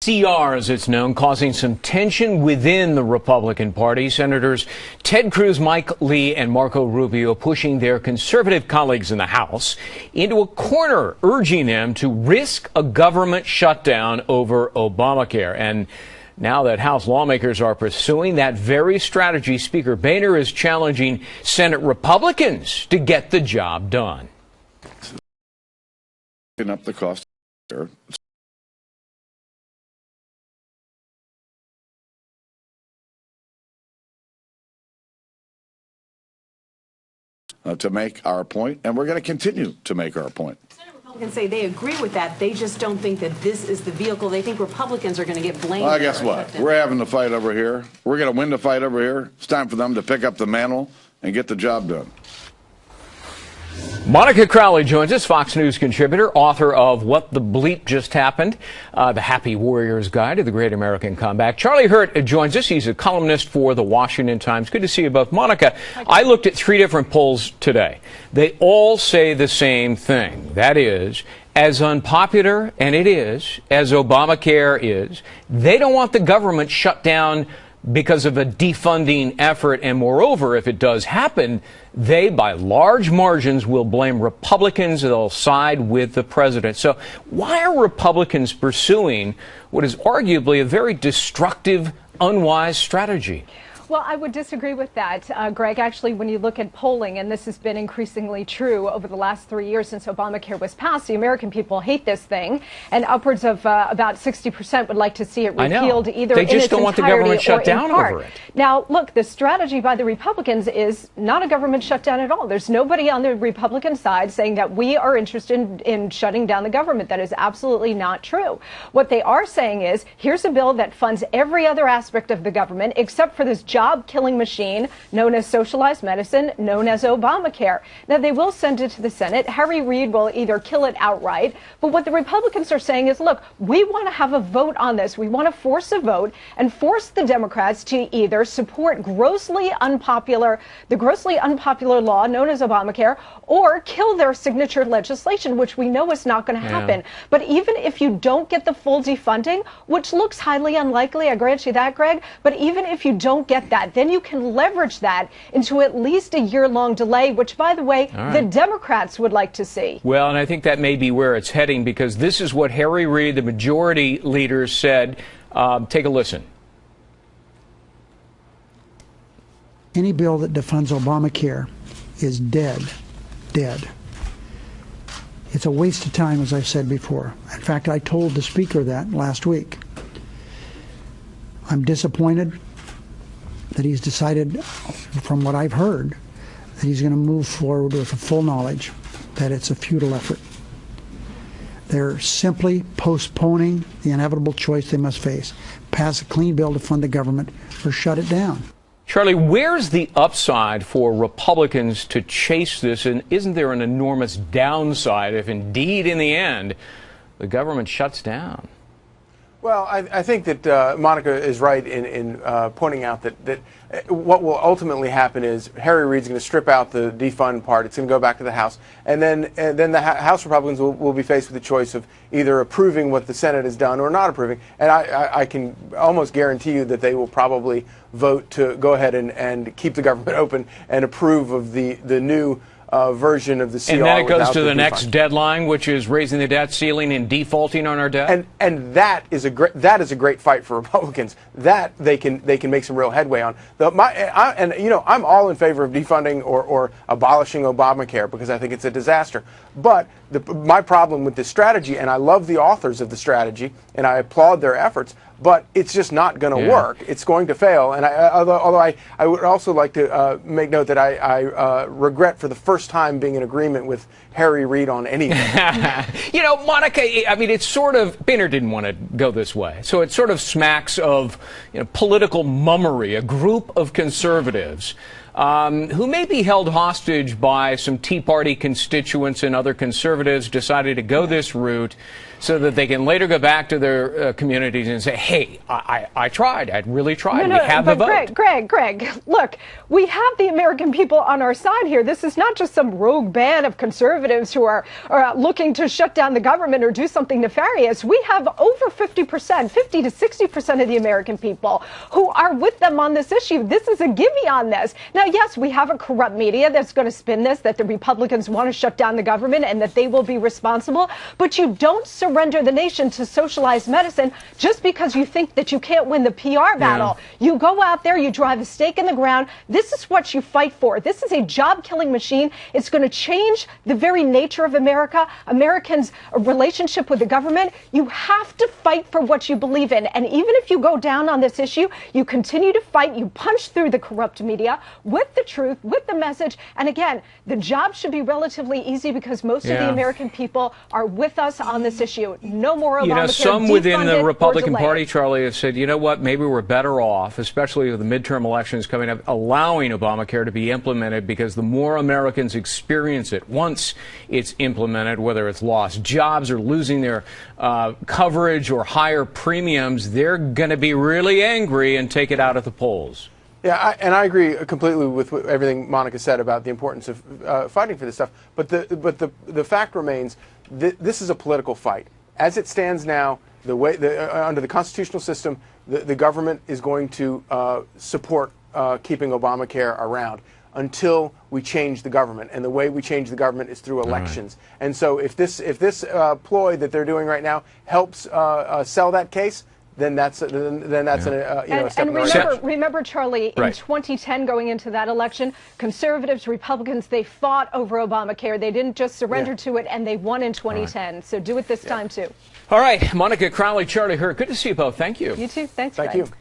CR, as it's known, causing some tension within the Republican Party. Senators Ted Cruz, Mike Lee, and Marco Rubio pushing their conservative colleagues in the House into a corner, urging them to risk a government shutdown over Obamacare. And now that House lawmakers are pursuing that very strategy, Speaker Boehner is challenging Senate Republicans to get the job done. Up the cost to make our point, and we're going to continue to make our point. Senate Republicans say they agree with that. They just don't think that this is the vehicle. They think Republicans are going to get blamed. Well, guess what? We're having the fight over here. We're going to win the fight over here. It's time for them to pick up the mantle and get the job done. Monica Crowley joins us, Fox News contributor, author of What the Bleep Just Happened, The Happy Warrior's Guide to the Great American Comeback. Charlie Hurt joins us. He's a columnist for the Washington Times. Good to see you both. Monica, I looked at 3 different polls today. They all say the same thing. That is, as unpopular, and it is, as Obamacare is, they don't want the government shut down because of a defunding effort, and moreover, if it does happen, they, by large margins, will blame Republicans. They'll side with the president. So why are Republicans pursuing what is arguably a very destructive, unwise strategy? Well, I would disagree with that, Greg. Actually, when you look at polling, and this has been increasingly true over the last 3 years since Obamacare was passed, the American people hate this thing, and upwards of about 60% would like to see it repealed either in its entirety or in part. They just don't want the government shut down over it. Now, look, the strategy by the Republicans is not a government shutdown at all. There's nobody on the Republican side saying that we are interested in shutting down the government. That is absolutely not true. What they are saying is, here's a bill that funds every other aspect of the government except for this job-killing machine known as socialized medicine, known as Obamacare. Now, they will send it to the Senate. Harry Reid will either kill it outright. But what the Republicans are saying is, look, we want to have a vote on this. We want to force a vote and force the Democrats to either support the grossly unpopular law known as Obamacare, or kill their signature legislation, which we know is not going to happen. But even if you don't get the full defunding, which looks highly unlikely, I grant you that, Greg, but even if you don't get that, then you can leverage that into at least a year-long delay, which, by the way, the Democrats would like to see. Well, and I think that may be where it's heading, because this is what Harry Reid, the majority leader, said. Take a listen. Any bill that defunds Obamacare is dead. It's a waste of time, as I've said before. In fact, I told the Speaker that last week. I'm disappointed that he's decided, from what I've heard, that he's going to move forward with a full knowledge that it's a futile effort. They're simply postponing the inevitable choice they must face: pass a clean bill to fund the government or shut it down. Charlie, where's the upside for Republicans to chase this, and isn't there an enormous downside if indeed, in the end, the government shuts down? Well, I think that Monica is right in pointing out that what will ultimately happen is Harry Reid's going to strip out the defund part. It's going to go back to the House. And then the House Republicans will be faced with the choice of either approving what the Senate has done or not approving. And I can almost guarantee you that they will probably vote to go ahead and keep the government open and approve of the new version of the CR. And then it goes to the next deadline, which is raising the debt ceiling and defaulting on our debt. And that is a great fight for Republicans. That they can make some real headway on. I'm all in favor of defunding or abolishing Obamacare, because I think it's a disaster. But my problem with this strategy, and I love the authors of the strategy, and I applaud their efforts, but it's just not going to work. It's going to fail. And although I would also like to make note that I regret for the first time being in agreement with Harry Reid on anything. You know, Monica, I mean, it's sort of, Boehner didn't want to go this way. So it sort of smacks of political mummery, a group of conservatives who may be held hostage by some Tea Party constituents and other conservatives decided to go this route so that they can later go back to their communities and say, hey, I tried. I really tried. No, we have the vote. Greg, look, we have the American people on our side here. This is not just some rogue band of conservatives who are looking to shut down the government or do something nefarious. We have over 50%, 50 to 60% of the American people who are with them on this issue. This is a gimme on this. Now, yes, we have a corrupt media that's going to spin this, that the Republicans want to shut down the government and that they will be responsible. But you don't surrender the nation to socialized medicine just because you think that you can't win the PR battle. You go out there, you drive a stake in the ground. This is what you fight for. This is a job-killing machine. It's going to change the very nature of America, Americans' relationship with the government. You have to fight for what you believe in. And even if you go down on this issue, you continue to fight. You punch through the corrupt media with the truth, with the message. And again, the job should be relatively easy because most of the American people are with us on this issue. No more Obamacare. You know, some within the Republican Party, Charlie, have said, you know what, maybe we're better off, especially with the midterm elections coming up, allowing Obamacare to be implemented, because the more Americans experience it once it's implemented, whether it's lost jobs or losing their coverage or higher premiums, they're going to be really angry and take it out at the polls. Yeah, and I agree completely with everything Monica said about the importance of fighting for this stuff. But the fact remains, this is a political fight. As it stands now, under the constitutional system, the government is going to support keeping Obamacare around until we change the government. And the way we change the government is through elections. Right. And so if this ploy that they're doing right now helps sell that case, then that's a step in the right direction. Remember, Charlie, in 2010, going into that election, conservatives, Republicans, they fought over Obamacare. They didn't just surrender to it, and they won in 2010. Right. So do it this time, too. All right. Monica Crowley, Charlie Hurt, good to see you both. Thank you. You too. Thanks, Thank Greg. you.